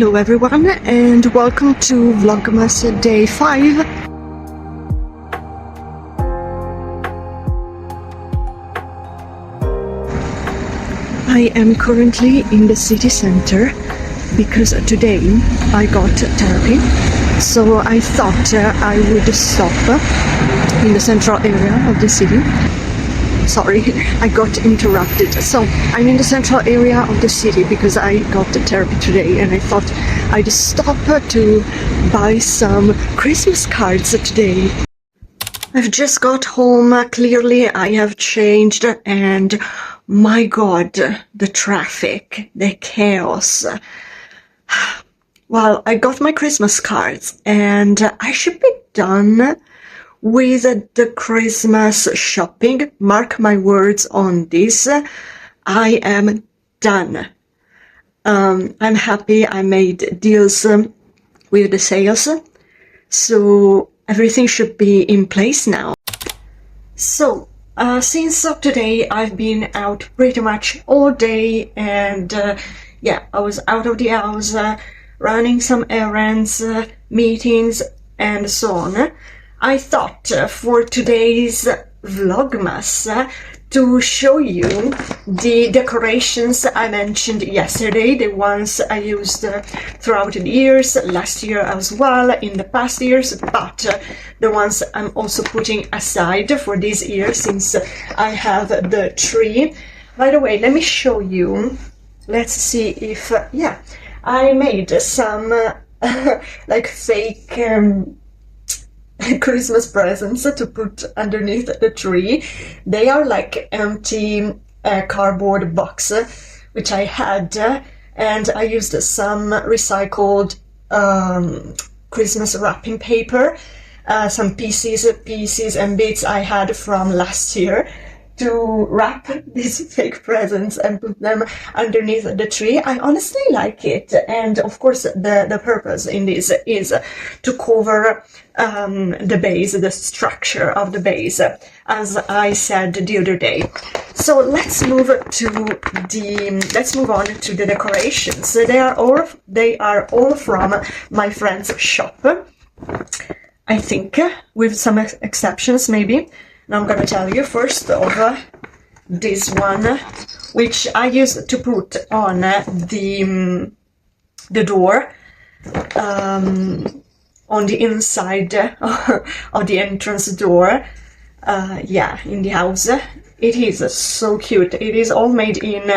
Hello everyone and welcome to Vlogmas Day 5. I am currently in the city center because today I got therapy, so I thought I would stop in the central area of the city. Sorry, I got interrupted. So I'm in the central area of the city because I got the therapy today, and I thought I'd stop to buy some Christmas cards today. I've just got home. Clearly I have changed, and my god, the traffic, the chaos. Well, I got my Christmas cards and I should be done with the Christmas shopping. Mark my words on this. I am done. I'm happy I made deals with the sales, so everything should be in place now. So since today I've been out pretty much all day, and yeah, I was out of the house running some errands, meetings and so on. I thought for today's Vlogmas to show you the decorations I mentioned yesterday, the ones I used throughout the years, last year as well, in the past years, but the ones I'm also putting aside for this year since I have the tree. By the way, let me show you. Let's see if, yeah, I made some like fake Christmas presents to put underneath the tree. They are like empty cardboard box which I had, and I used some recycled Christmas wrapping paper, some pieces and bits I had from last year, to wrap these fake presents and put them underneath the tree. I honestly like it, and of course the purpose in this is to cover the base, the structure of the base, as I said the other day. So let's move on to the decorations. They are all from my friend's shop, I think, with some exceptions maybe. Now I'm gonna tell you first of this one, which I used to put on the door, on the inside of the entrance door, yeah, in the house. It is so cute. It is all made in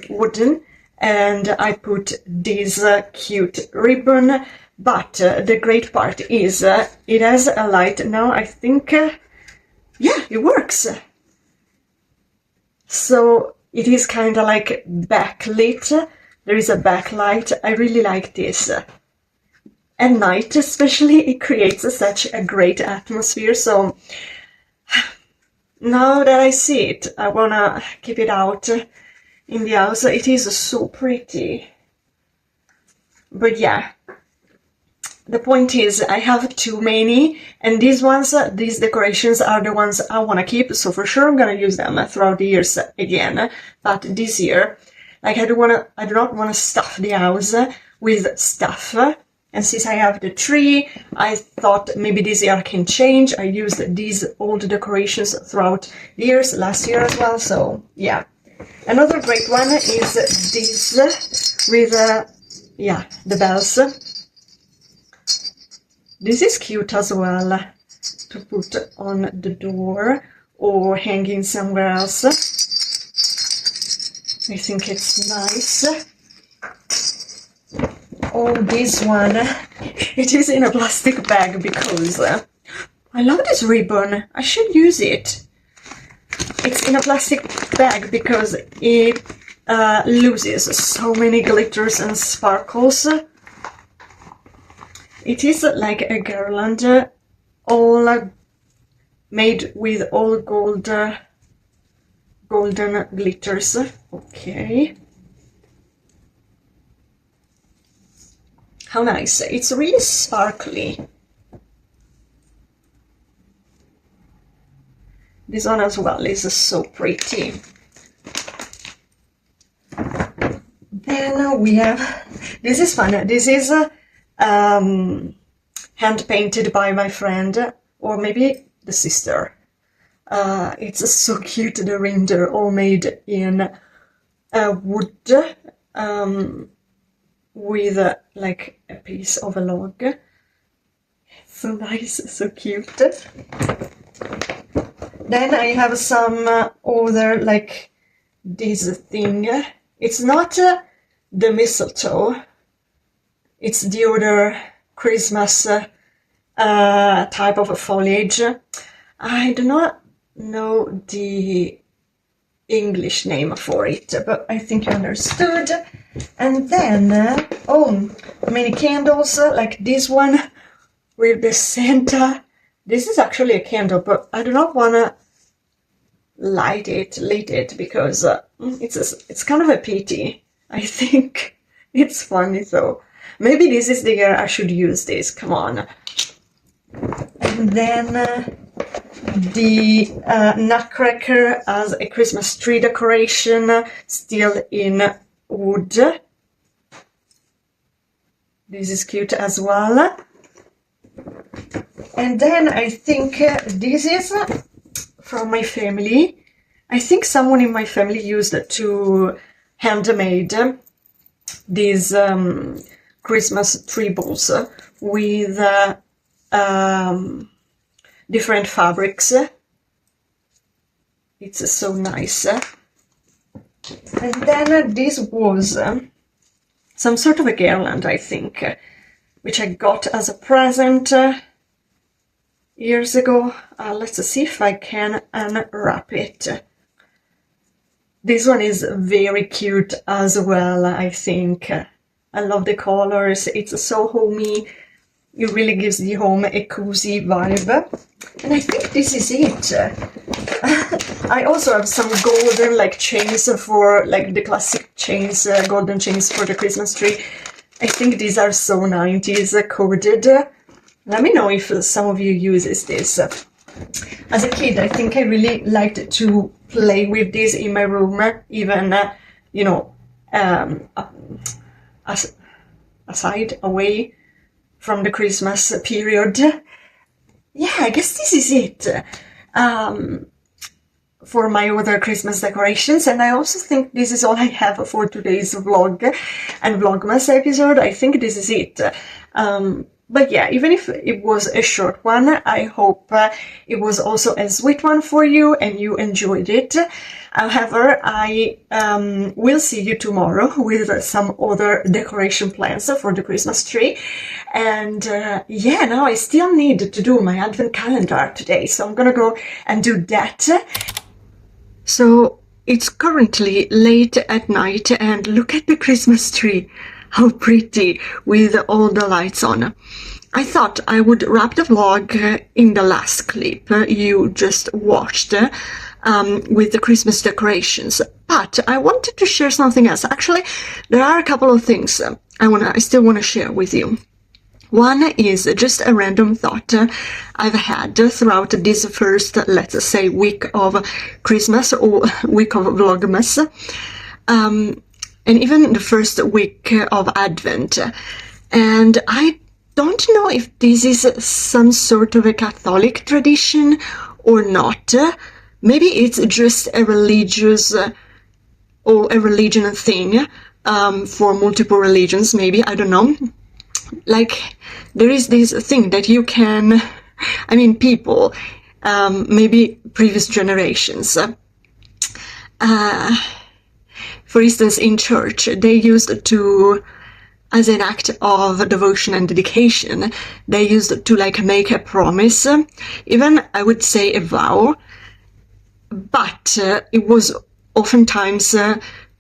wooden, and I put this cute ribbon, but the great part is it has a light now, I think. Yeah, it works. So it is kind of like backlit. There is a backlight. I really like this. At night especially, it creates such a great atmosphere. So now that I see it, I wanna keep it out in the house. It is so pretty. But yeah, the point is I have too many, and these decorations are the ones I want to keep, so for sure I'm gonna use them throughout the years again. But this year, like, I do not want to stuff the house with stuff, and since I have the tree, I thought maybe this year I can change. I used these old decorations throughout the years, last year as well, so yeah. Another great one is this with yeah, the bells. This is cute as well to put on the door or hanging somewhere else. I think it's nice. Oh, this one, it is in a plastic bag because I love this ribbon. I should use it. It's in a plastic bag because it loses so many glitters and sparkles. It is like a garland, all made with all golden glitters. Okay. How nice. It's really sparkly. This one as well is so pretty. Then we have This is fun. This is hand painted by my friend, or maybe the sister. It's so cute, the reindeer, all made in wood, with like a piece of a log. So nice, so cute. Then I have some other, like this thing. It's not the mistletoe, it's the other Christmas type of foliage. I do not know the English name for it, but I think you understood. And then, many candles, like this one with the Santa. This is actually a candle, but I do not want to lit it, because it's kind of a pity. I think it's funny, so maybe this is the year I should use this, come on. And then the nutcracker as a Christmas tree decoration, still in wood. This is cute as well. And then I think this is from my family. I think someone in my family used it to handmade these Christmas tree balls with different fabrics. It's so nice. And then this was some sort of a garland, I think, which I got as a present years ago. Let's see if I can unwrap it. This one is very cute as well, I think. I love the colors. It's so homey. It really gives the home a cozy vibe. And I think this is it. I also have some golden like chains for like the classic chains, golden chains for the Christmas tree. I think these are so 90s coded. Let me know if some of you uses this. As a kid, I think I really liked to play with this in my room, even, away from the Christmas period. Yeah, I guess this is it for my other Christmas decorations, and I also think this is all I have for today's vlog and Vlogmas episode. I think this is it. But yeah, even if it was a short one, I hope it was also a sweet one for you and you enjoyed it. However, I will see you tomorrow with some other decoration plans for the Christmas tree. And yeah, now I still need to do my advent calendar today, so I'm gonna go and do that. So it's currently late at night, and look at the Christmas tree. How pretty, with all the lights on. I thought I would wrap the vlog in the last clip you just watched with the Christmas decorations, but I wanted to share something else. Actually, there are a couple of things I still want to share with you. One is just a random thought I've had throughout this first, let's say, week of Christmas or week of Vlogmas. And even the first week of Advent. And I don't know if this is some sort of a Catholic tradition or not. Maybe it's just a religious or a religion thing for multiple religions, maybe, I don't know. Like, there is this thing that you can, people, maybe previous generations, for instance, in church, they used to, as an act of devotion and dedication, they used to like make a promise, even I would say a vow, but it was oftentimes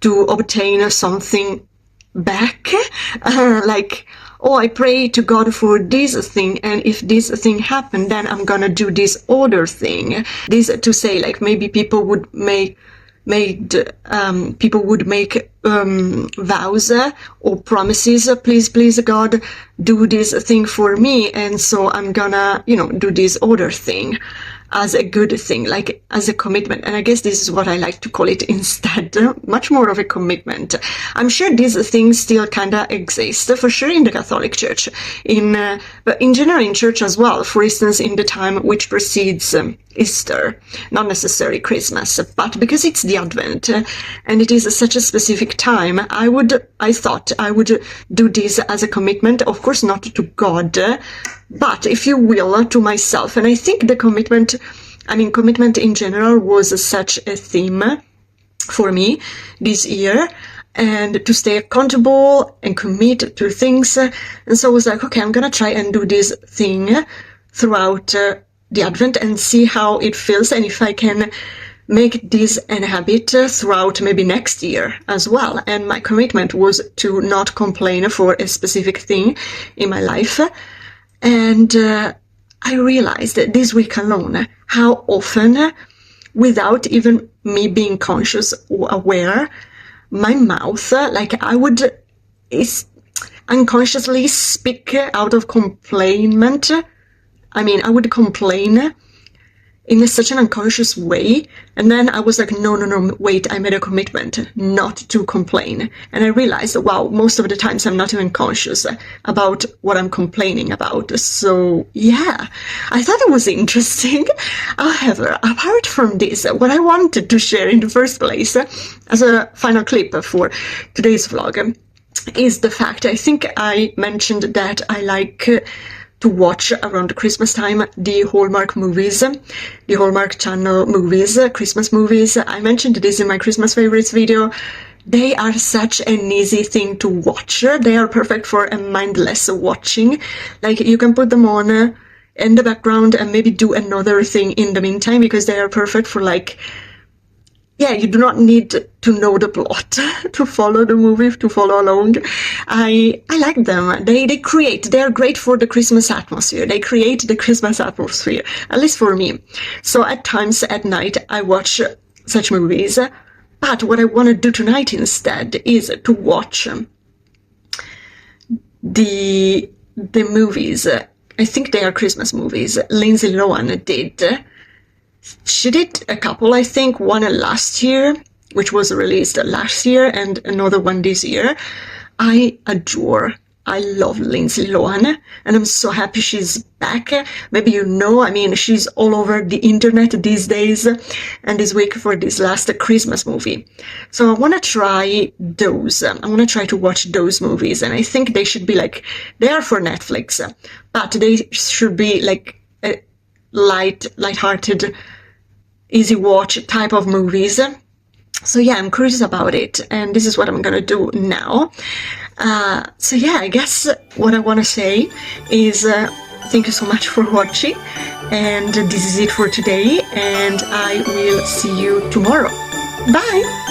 to obtain something back, like, oh, I pray to God for this thing, and if this thing happened, then I'm gonna do this other thing. This to say, like, maybe people would make vows or promises. Please God, do this thing for me, and so I'm gonna do this other thing. as a good thing, like as a commitment. And I guess this is what I like to call it instead, much more of a commitment. I'm sure these things still kind of exist, for sure in the Catholic Church, but in general in church as well. For instance, in the time which precedes Easter, not necessarily Christmas, but because it's the Advent and it is such a specific time, I thought I would do this as a commitment, of course not to God, but if you will, to myself. And I think the commitment in general was such a theme for me this year, and to stay accountable and commit to things. And so I was like, okay, I'm gonna try and do this thing throughout the Advent and see how it feels, and if I can make this an habit throughout maybe next year as well. And my commitment was to not complain for a specific thing in my life. And I realized this week alone how often, without even me being conscious or aware, my mouth, like I would unconsciously speak out of complaint. I would complain in such an unconscious way, and then I was like, no, wait, I made a commitment not to complain. And I realized, wow, most of the times I'm not even conscious about what I'm complaining about. So yeah, I thought it was interesting. However, apart from this, what I wanted to share in the first place, as a final clip for today's vlog, is the fact, I think I mentioned that I like to watch around Christmas time the Hallmark movies, the Hallmark Channel movies, Christmas movies. I mentioned this in my Christmas favorites video. They are such an easy thing to watch. They are perfect for a mindless watching. Like, you can put them on in the background and maybe do another thing in the meantime, because they are perfect for, like, yeah, you do not need to know the plot to follow the movie, to follow along. I like them. They are great for the Christmas atmosphere. They create the Christmas atmosphere, at least for me. So at times at night I watch such movies. But what I want to do tonight instead is to watch the movies. I think they are Christmas movies Lindsay Lohan did. She did a couple, I think, one last year, which was released last year, and another one this year. I love Lindsay Lohan, and I'm so happy she's back. Maybe you know, she's all over the internet these days, and this week for this last Christmas movie. So I want to try those. I want to try to watch those movies, and I think they should be like, they are for Netflix, but they should be like a light-hearted, easy watch type of movies. So yeah, I'm curious about it, and this is what I'm gonna do now. So yeah, I guess what I want to say is thank you so much for watching, and this is it for today, and I will see you tomorrow. Bye!